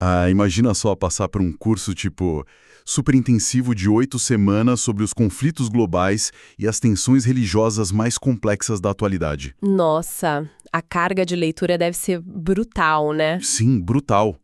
Ah, imagina só passar por um curso tipo super intensivo de 8 semanas sobre os conflitos globais e as tensões religiosas mais complexas da atualidade. Nossa, a carga de leitura deve ser brutal, né? Sim, brutal.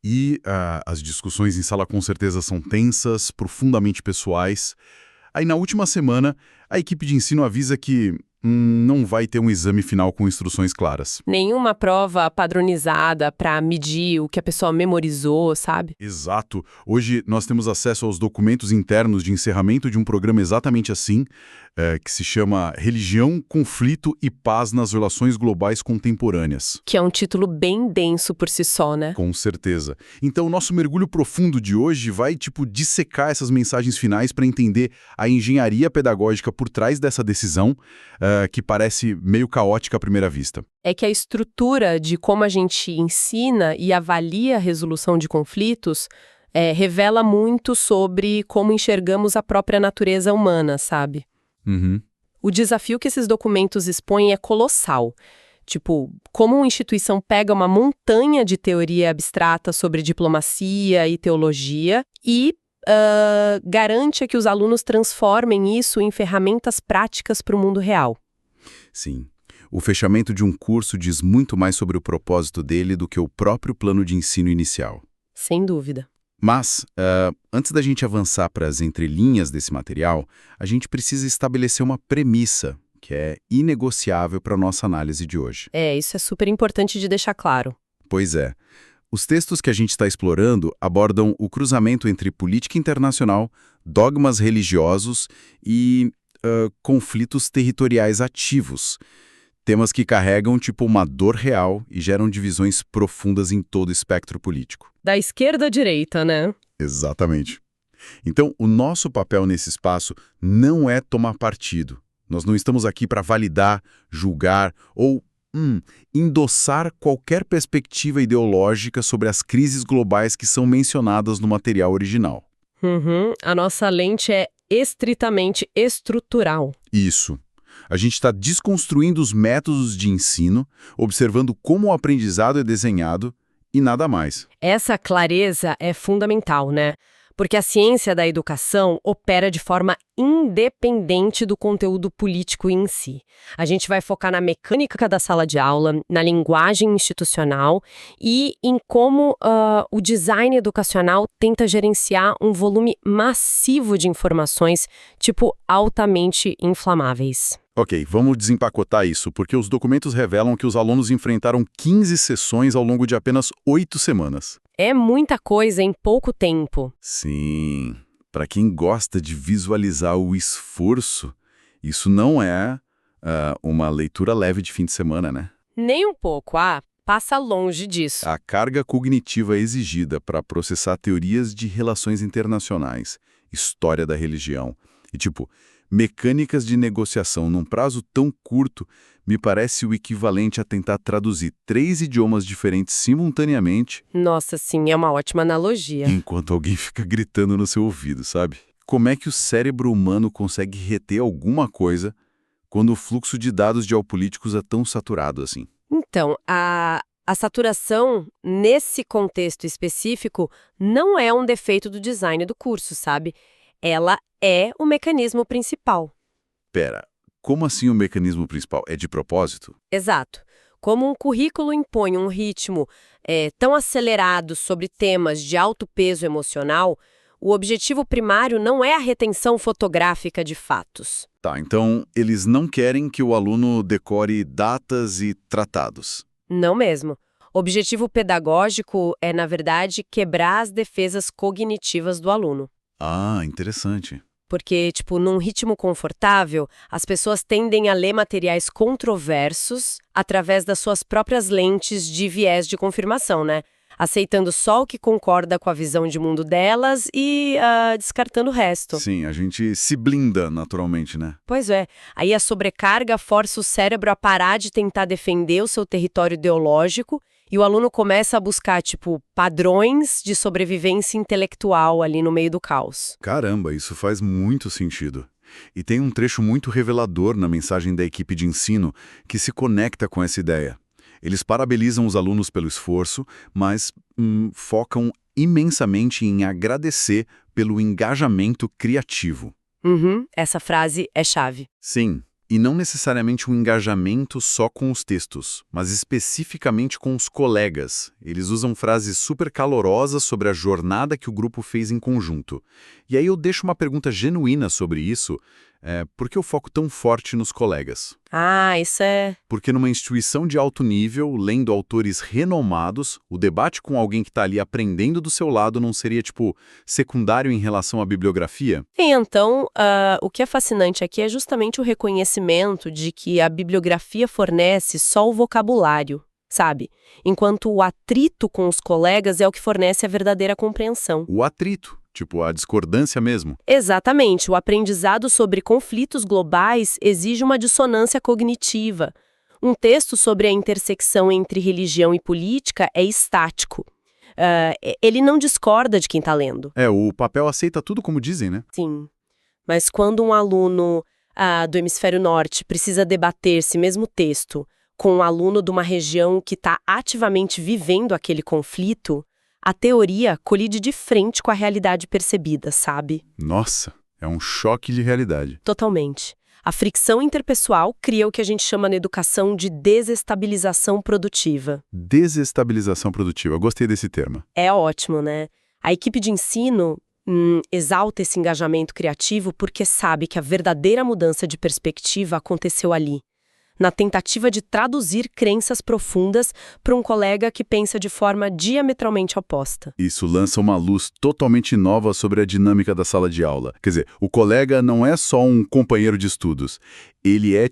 E as discussões em sala com certeza são tensas, profundamente pessoais. Aí na última semana, a equipe de ensino avisa que não vai ter um exame final com instruções claras. Nenhuma prova padronizada para medir o que a pessoa memorizou, sabe? Exato. Hoje nós temos acesso aos documentos internos de encerramento de um programa exatamente assim, que se chama Religião, Conflito e Paz nas Relações Globais Contemporâneas. Que é um título bem denso por si só, né? Com certeza. Então, o nosso mergulho profundo de hoje vai, dissecar essas mensagens finais para entender a engenharia pedagógica por trás dessa decisão, que parece meio caótica à primeira vista. É que a estrutura de como a gente ensina e avalia a resolução de conflitos revela muito sobre como enxergamos a própria natureza humana, sabe? Uhum. O desafio que esses documentos expõem é colossal. Tipo, como uma instituição pega uma montanha de teoria abstrata sobre diplomacia e teologia e garante que os alunos transformem isso em ferramentas práticas para o mundo real. Sim. O fechamento de um curso diz muito mais sobre o propósito dele do que o próprio plano de ensino inicial. Sem dúvida. Mas, antes da gente avançar para as entrelinhas desse material, a gente precisa estabelecer uma premissa, que é inegociável para a nossa análise de hoje. Isso é super importante de deixar claro. Pois é. Os textos que a gente está explorando abordam o cruzamento entre política internacional, dogmas religiosos e conflitos territoriais ativos. Temas que carregam uma dor real e geram divisões profundas em todo o espectro político. Da esquerda à direita, né? Exatamente. Então, o nosso papel nesse espaço não é tomar partido. Nós não estamos aqui para validar, julgar ou endossar qualquer perspectiva ideológica sobre as crises globais que são mencionadas no material original. A nossa lente é estritamente estrutural. Isso. A gente está desconstruindo os métodos de ensino, observando como o aprendizado é desenhado e nada mais. Essa clareza é fundamental, né? Porque a ciência da educação opera de forma independente do conteúdo político em si. A gente vai focar na mecânica da sala de aula, na linguagem institucional e em como o design educacional tenta gerenciar um volume massivo de informações, altamente inflamáveis. Ok, vamos desempacotar isso, porque os documentos revelam que os alunos enfrentaram 15 sessões ao longo de apenas 8 semanas. É muita coisa em pouco tempo. Sim, para quem gosta de visualizar o esforço, isso não é uma leitura leve de fim de semana, né? Nem um pouco, passa longe disso. A carga cognitiva exigida para processar teorias de relações internacionais, história da religião e, mecânicas de negociação num prazo tão curto me parece o equivalente a tentar traduzir 3 idiomas diferentes simultaneamente. Nossa, sim, é uma ótima analogia. Enquanto alguém fica gritando no seu ouvido, sabe? Como é que o cérebro humano consegue reter alguma coisa quando o fluxo de dados geopolíticos é tão saturado assim? Então, a saturação, nesse contexto específico, não é um defeito do design do curso, sabe? Ela é o mecanismo principal. Pera, como assim o mecanismo principal? É de propósito? Exato. Como um currículo impõe um ritmo tão acelerado sobre temas de alto peso emocional, o objetivo primário não é a retenção fotográfica de fatos. Tá, então eles não querem que o aluno decore datas e tratados. Não mesmo. O objetivo pedagógico é, na verdade, quebrar as defesas cognitivas do aluno. Ah, interessante. Porque, num ritmo confortável, as pessoas tendem a ler materiais controversos através das suas próprias lentes de viés de confirmação, né? Aceitando só o que concorda com a visão de mundo delas e descartando o resto. Sim, a gente se blinda naturalmente, né? Pois é. Aí a sobrecarga força o cérebro a parar de tentar defender o seu território ideológico e o aluno começa a buscar, padrões de sobrevivência intelectual ali no meio do caos. Caramba, isso faz muito sentido. E tem um trecho muito revelador na mensagem da equipe de ensino que se conecta com essa ideia. Eles parabenizam os alunos pelo esforço, mas focam imensamente em agradecer pelo engajamento criativo. Essa frase é chave. Sim, e não necessariamente um engajamento só com os textos, mas especificamente com os colegas. Eles usam frases super calorosas sobre a jornada que o grupo fez em conjunto. E aí eu deixo uma pergunta genuína sobre isso. Por que eu foco tão forte nos colegas? Isso é... Porque numa instituição de alto nível, lendo autores renomados, o debate com alguém que está ali aprendendo do seu lado não seria, secundário em relação à bibliografia? Então, o que é fascinante aqui é justamente o reconhecimento de que a bibliografia fornece só o vocabulário, sabe? Enquanto o atrito com os colegas é o que fornece a verdadeira compreensão. O atrito. A discordância mesmo. Exatamente. O aprendizado sobre conflitos globais exige uma dissonância cognitiva. Um texto sobre a intersecção entre religião e política é estático. Ele não discorda de quem está lendo. O papel aceita tudo como dizem, né? Sim. Mas quando um aluno do Hemisfério Norte precisa debater esse mesmo texto com um aluno de uma região que está ativamente vivendo aquele conflito, a teoria colide de frente com a realidade percebida, sabe? Nossa, é um choque de realidade. Totalmente. A fricção interpessoal cria o que a gente chama na educação de desestabilização produtiva. Desestabilização produtiva, gostei desse termo. É ótimo, né? A equipe de ensino exalta esse engajamento criativo porque sabe que a verdadeira mudança de perspectiva aconteceu ali, na tentativa de traduzir crenças profundas para um colega que pensa de forma diametralmente oposta. Isso lança uma luz totalmente nova sobre a dinâmica da sala de aula. Quer dizer, o colega não é só um companheiro de estudos. Ele é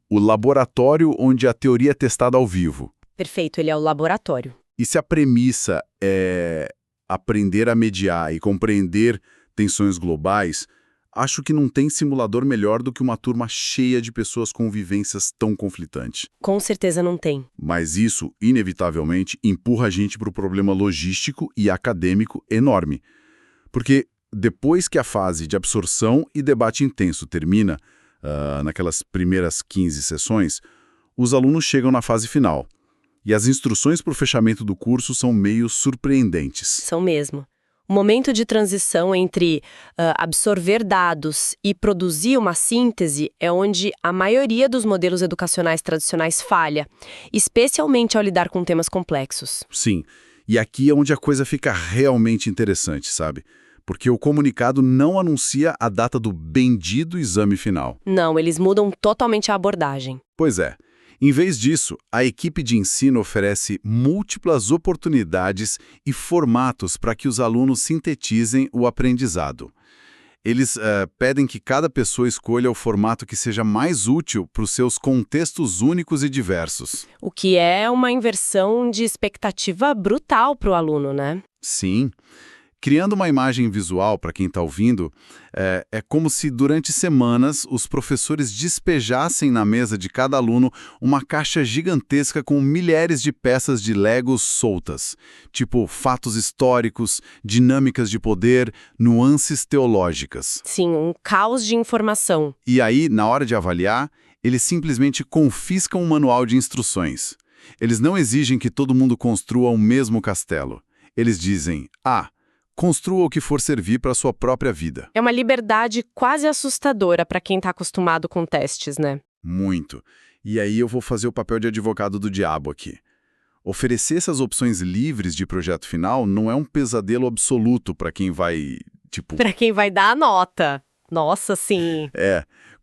o laboratório onde a teoria é testada ao vivo. Perfeito, ele é o laboratório. E se a premissa é aprender a mediar e compreender tensões globais, acho que não tem simulador melhor do que uma turma cheia de pessoas com vivências tão conflitantes. Com certeza não tem. Mas isso, inevitavelmente, empurra a gente para o problema logístico e acadêmico enorme. Porque depois que a fase de absorção e debate intenso termina, naquelas primeiras 15 sessões, os alunos chegam na fase final. E as instruções para o fechamento do curso são meio surpreendentes. São mesmo. O momento de transição entre absorver dados e produzir uma síntese é onde a maioria dos modelos educacionais tradicionais falha, especialmente ao lidar com temas complexos. Sim, e aqui é onde a coisa fica realmente interessante, sabe? Porque o comunicado não anuncia a data do bendito exame final. Não, eles mudam totalmente a abordagem. Pois é. Em vez disso, a equipe de ensino oferece múltiplas oportunidades e formatos para que os alunos sintetizem o aprendizado. Eles pedem que cada pessoa escolha o formato que seja mais útil para os seus contextos únicos e diversos. O que é uma inversão de expectativa brutal para o aluno, né? Sim. Criando uma imagem visual para quem está ouvindo, é como se durante semanas os professores despejassem na mesa de cada aluno uma caixa gigantesca com milhares de peças de Legos soltas, tipo fatos históricos, dinâmicas de poder, nuances teológicas. Sim, um caos de informação. E aí, na hora de avaliar, eles simplesmente confiscam o manual de instruções. Eles não exigem que todo mundo construa o mesmo castelo. Eles dizem, construa o que for servir para a sua própria vida. É uma liberdade quase assustadora para quem está acostumado com testes, né? Muito. E aí eu vou fazer o papel de advogado do diabo aqui. Oferecer essas opções livres de projeto final não é um pesadelo absoluto para quem vai, Para quem vai dar a nota. Nossa, sim.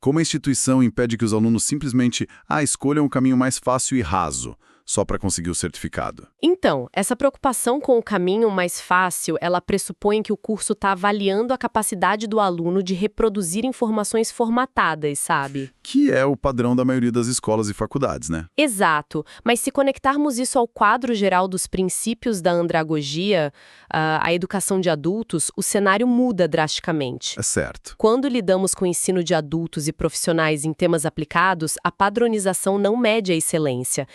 Como a instituição impede que os alunos simplesmente escolham o caminho mais fácil e raso, só para conseguir o certificado. Então, essa preocupação com o caminho mais fácil, ela pressupõe que o curso está avaliando a capacidade do aluno de reproduzir informações formatadas, sabe? Que é o padrão da maioria das escolas e faculdades, né? Exato, mas se conectarmos isso ao quadro geral dos princípios da andragogia, a educação de adultos, o cenário muda drasticamente. É certo. Quando lidamos com o ensino de adultos e profissionais em temas aplicados, a padronização não mede a excelência.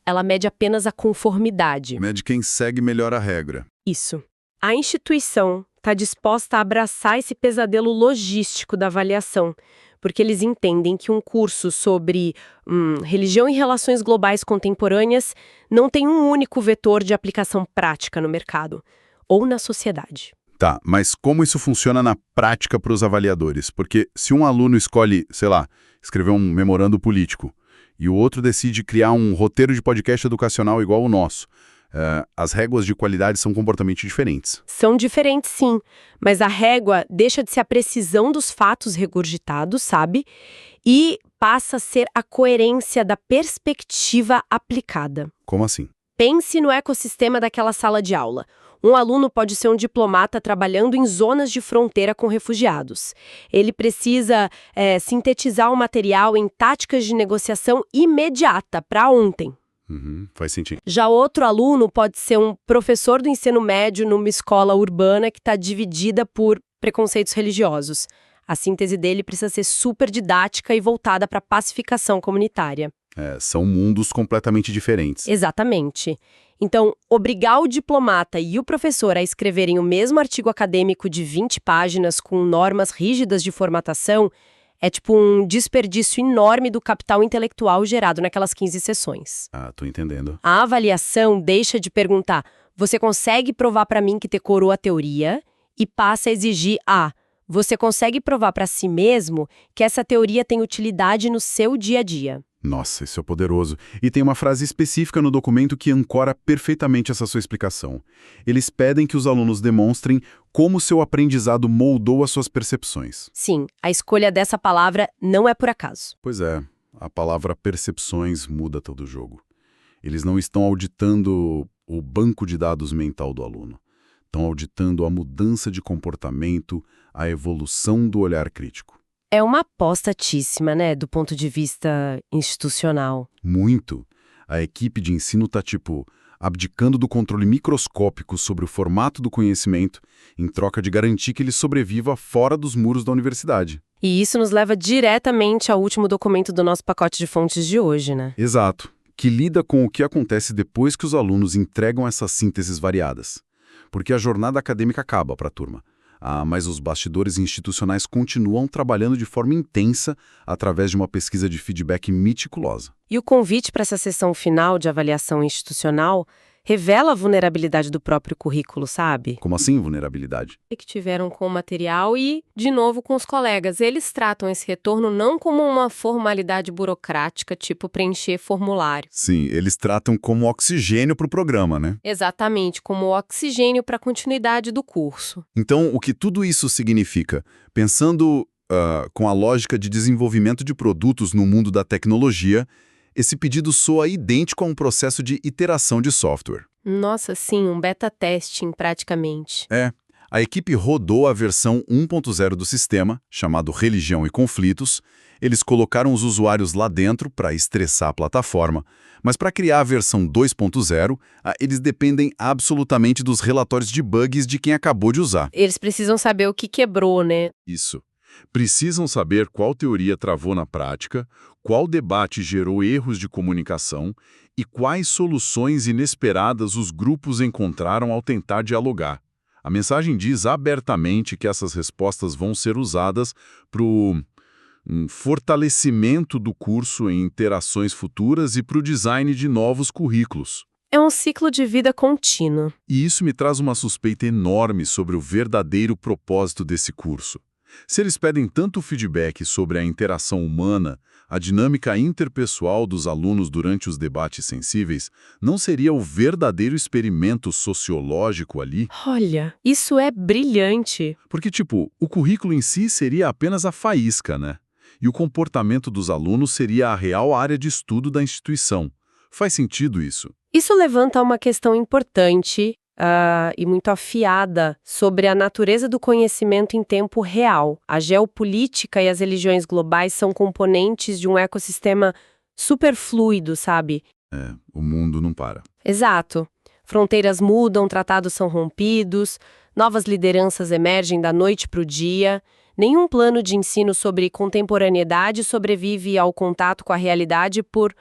Ela mede apenas a conformidade. Mede quem segue melhor a regra. Isso. A instituição está disposta a abraçar esse pesadelo logístico da avaliação, porque eles entendem que um curso sobre religião e relações globais contemporâneas não tem um único vetor de aplicação prática no mercado ou na sociedade. Tá, mas como isso funciona na prática para os avaliadores? Porque se um aluno escolhe, sei lá, escrever um memorando político e o outro decide criar um roteiro de podcast educacional igual o nosso, as réguas de qualidade são completamente diferentes. São diferentes, sim, mas a régua deixa de ser a precisão dos fatos regurgitados, sabe? E passa a ser a coerência da perspectiva aplicada. Como assim? Pense no ecossistema daquela sala de aula. Um aluno pode ser um diplomata trabalhando em zonas de fronteira com refugiados. Ele precisa sintetizar o material em táticas de negociação imediata, para ontem. Faz sentido. Já outro aluno pode ser um professor do ensino médio numa escola urbana que está dividida por preconceitos religiosos. A síntese dele precisa ser super didática e voltada para a pacificação comunitária. São mundos completamente diferentes. Exatamente. Então, obrigar o diplomata e o professor a escreverem o mesmo artigo acadêmico de 20 páginas com normas rígidas de formatação é tipo um desperdício enorme do capital intelectual gerado naquelas 15 sessões. Ah, tô entendendo. A avaliação deixa de perguntar: você consegue provar para mim que decorou a teoria? E passa a exigir: você consegue provar para si mesmo que essa teoria tem utilidade no seu dia a dia? Nossa, isso é poderoso. E tem uma frase específica no documento que ancora perfeitamente essa sua explicação. Eles pedem que os alunos demonstrem como seu aprendizado moldou as suas percepções. Sim, a escolha dessa palavra não é por acaso. Pois é, a palavra percepções muda todo o jogo. Eles não estão auditando o banco de dados mental do aluno. Estão auditando a mudança de comportamento, a evolução do olhar crítico. É uma aposta altíssima, né, do ponto de vista institucional. Muito. A equipe de ensino está, abdicando do controle microscópico sobre o formato do conhecimento em troca de garantir que ele sobreviva fora dos muros da universidade. E isso nos leva diretamente ao último documento do nosso pacote de fontes de hoje, né? Exato. Que lida com o que acontece depois que os alunos entregam essas sínteses variadas. Porque a jornada acadêmica acaba para a turma. Mas os bastidores institucionais continuam trabalhando de forma intensa através de uma pesquisa de feedback meticulosa. E o convite para essa sessão final de avaliação institucional revela a vulnerabilidade do próprio currículo, sabe? Como assim, vulnerabilidade? Que tiveram com o material e, de novo, com os colegas. Eles tratam esse retorno não como uma formalidade burocrática, tipo preencher formulário. Sim, eles tratam como oxigênio para o programa, né? Exatamente, como oxigênio para a continuidade do curso. Então, o que tudo isso significa? Pensando com a lógica de desenvolvimento de produtos no mundo da tecnologia, esse pedido soa idêntico a um processo de iteração de software. Nossa, sim, um beta testing praticamente. A equipe rodou a versão 1.0 do sistema, chamado Religião e Conflitos. Eles colocaram os usuários lá dentro para estressar a plataforma, mas para criar a versão 2.0, eles dependem absolutamente dos relatórios de bugs de quem acabou de usar. Eles precisam saber o que quebrou, né? Isso. Precisam saber qual teoria travou na prática, qual debate gerou erros de comunicação e quais soluções inesperadas os grupos encontraram ao tentar dialogar. A mensagem diz abertamente que essas respostas vão ser usadas para o fortalecimento do curso em interações futuras e para o design de novos currículos. É um ciclo de vida contínuo. E isso me traz uma suspeita enorme sobre o verdadeiro propósito desse curso. Se eles pedem tanto feedback sobre a interação humana, a dinâmica interpessoal dos alunos durante os debates sensíveis, não seria o verdadeiro experimento sociológico ali? Olha, isso é brilhante. Porque, o currículo em si seria apenas a faísca, né? E o comportamento dos alunos seria a real área de estudo da instituição. Faz sentido isso? Isso levanta uma questão importante e muito afiada sobre a natureza do conhecimento em tempo real. A geopolítica e as religiões globais são componentes de um ecossistema super fluido, sabe? O mundo não para. Exato. Fronteiras mudam, tratados são rompidos, novas lideranças emergem da noite para o dia. Nenhum plano de ensino sobre contemporaneidade sobrevive ao contato com a realidade por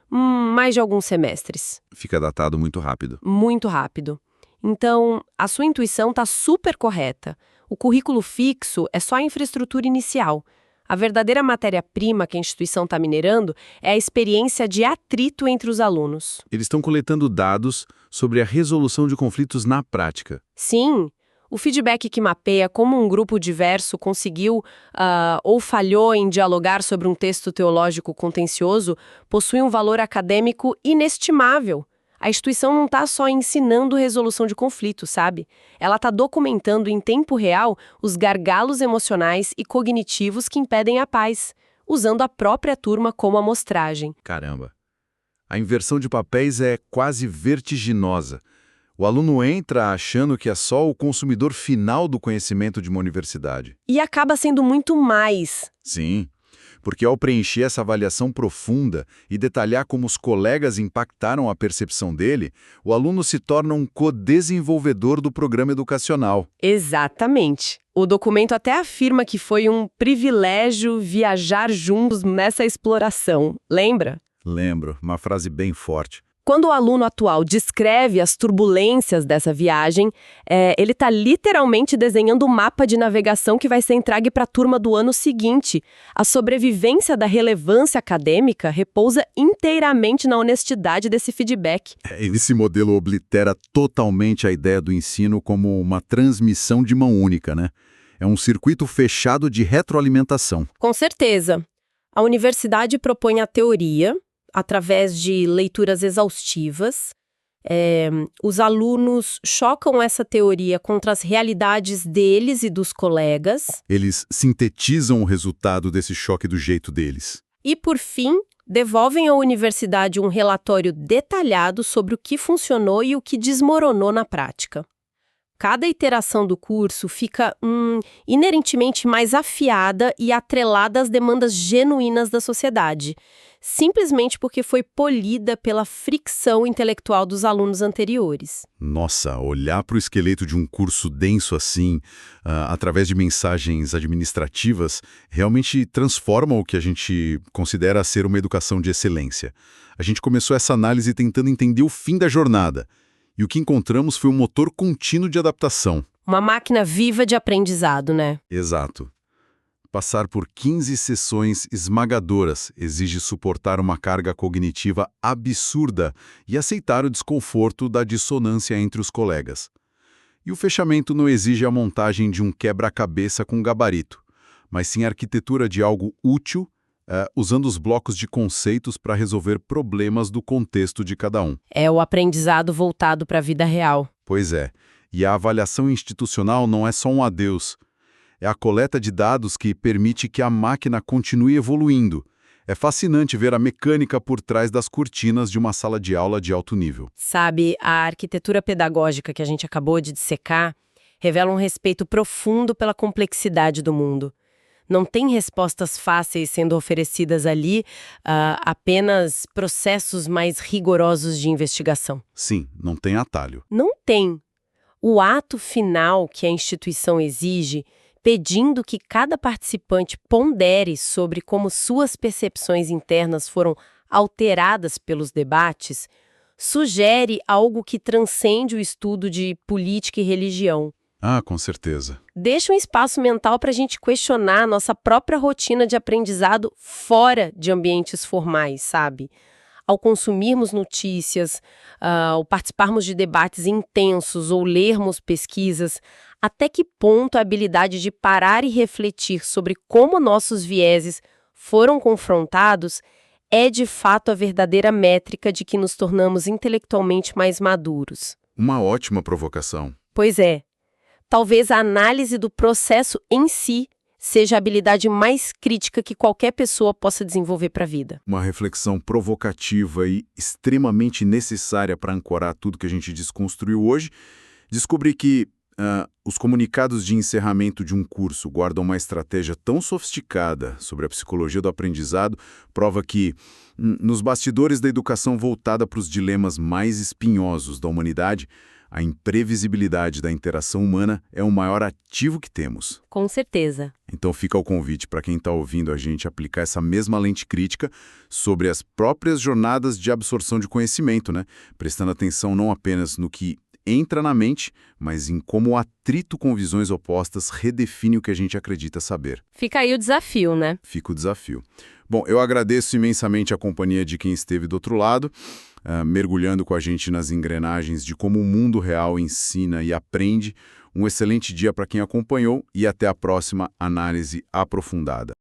mais de alguns semestres. Fica datado muito rápido. Muito rápido. Então, a sua intuição está super correta. O currículo fixo é só a infraestrutura inicial. A verdadeira matéria-prima que a instituição está minerando é a experiência de atrito entre os alunos. Eles estão coletando dados sobre a resolução de conflitos na prática. Sim, o feedback que mapeia como um grupo diverso conseguiu ou falhou em dialogar sobre um texto teológico contencioso possui um valor acadêmico inestimável. A instituição não está só ensinando resolução de conflitos, sabe? Ela está documentando em tempo real os gargalos emocionais e cognitivos que impedem a paz, usando a própria turma como amostragem. Caramba! A inversão de papéis é quase vertiginosa. O aluno entra achando que é só o consumidor final do conhecimento de uma universidade. E acaba sendo muito mais. Sim, porque ao preencher essa avaliação profunda e detalhar como os colegas impactaram a percepção dele, o aluno se torna um co-desenvolvedor do programa educacional. Exatamente. O documento até afirma que foi um privilégio viajar juntos nessa exploração. Lembra? Lembro, uma frase bem forte. Quando o aluno atual descreve as turbulências dessa viagem, ele está literalmente desenhando o mapa de navegação que vai ser entregue para a turma do ano seguinte. A sobrevivência da relevância acadêmica repousa inteiramente na honestidade desse feedback. Esse modelo oblitera totalmente a ideia do ensino como uma transmissão de mão única, né? É um circuito fechado de retroalimentação. Com certeza. A universidade propõe a teoria através de leituras exaustivas. Os alunos chocam essa teoria contra as realidades deles e dos colegas. Eles sintetizam o resultado desse choque do jeito deles. E, por fim, devolvem à universidade um relatório detalhado sobre o que funcionou e o que desmoronou na prática. Cada iteração do curso fica inerentemente mais afiada e atrelada às demandas genuínas da sociedade, simplesmente porque foi polida pela fricção intelectual dos alunos anteriores. Nossa, olhar para o esqueleto de um curso denso assim, através de mensagens administrativas, realmente transforma o que a gente considera ser uma educação de excelência. A gente começou essa análise tentando entender o fim da jornada. E o que encontramos foi um motor contínuo de adaptação. Uma máquina viva de aprendizado, né? Exato. Passar por 15 sessões esmagadoras exige suportar uma carga cognitiva absurda e aceitar o desconforto da dissonância entre os colegas. E o fechamento não exige a montagem de um quebra-cabeça com gabarito, mas sim a arquitetura de algo útil, usando os blocos de conceitos para resolver problemas do contexto de cada um. É o aprendizado voltado para a vida real. Pois é. E a avaliação institucional não é só um adeus. É a coleta de dados que permite que a máquina continue evoluindo. É fascinante ver a mecânica por trás das cortinas de uma sala de aula de alto nível. Sabe, a arquitetura pedagógica que a gente acabou de dissecar revela um respeito profundo pela complexidade do mundo. Não tem respostas fáceis sendo oferecidas ali, apenas processos mais rigorosos de investigação. Sim, não tem atalho. Não tem. O ato final que a instituição exige, pedindo que cada participante pondere sobre como suas percepções internas foram alteradas pelos debates, sugere algo que transcende o estudo de política e religião. Ah, com certeza. Deixa um espaço mental para a gente questionar a nossa própria rotina de aprendizado fora de ambientes formais, sabe? Ao consumirmos notícias, ao participarmos de debates intensos ou lermos pesquisas, até que ponto a habilidade de parar e refletir sobre como nossos vieses foram confrontados é de fato a verdadeira métrica de que nos tornamos intelectualmente mais maduros. Uma ótima provocação. Pois é. Talvez a análise do processo em si seja a habilidade mais crítica que qualquer pessoa possa desenvolver para a vida. Uma reflexão provocativa e extremamente necessária para ancorar tudo que a gente desconstruiu hoje. Descobri que os comunicados de encerramento de um curso guardam uma estratégia tão sofisticada sobre a psicologia do aprendizado, prova que, nos bastidores da educação voltada para os dilemas mais espinhosos da humanidade, a imprevisibilidade da interação humana é o maior ativo que temos. Com certeza. Então fica o convite para quem está ouvindo a gente aplicar essa mesma lente crítica sobre as próprias jornadas de absorção de conhecimento, né? Prestando atenção não apenas no que entra na mente, mas em como o atrito com visões opostas redefine o que a gente acredita saber. Fica aí o desafio, né? Fica o desafio. Bom, eu agradeço imensamente a companhia de quem esteve do outro lado, mergulhando com a gente nas engrenagens de como o mundo real ensina e aprende. Um excelente dia para quem acompanhou e até a próxima análise aprofundada.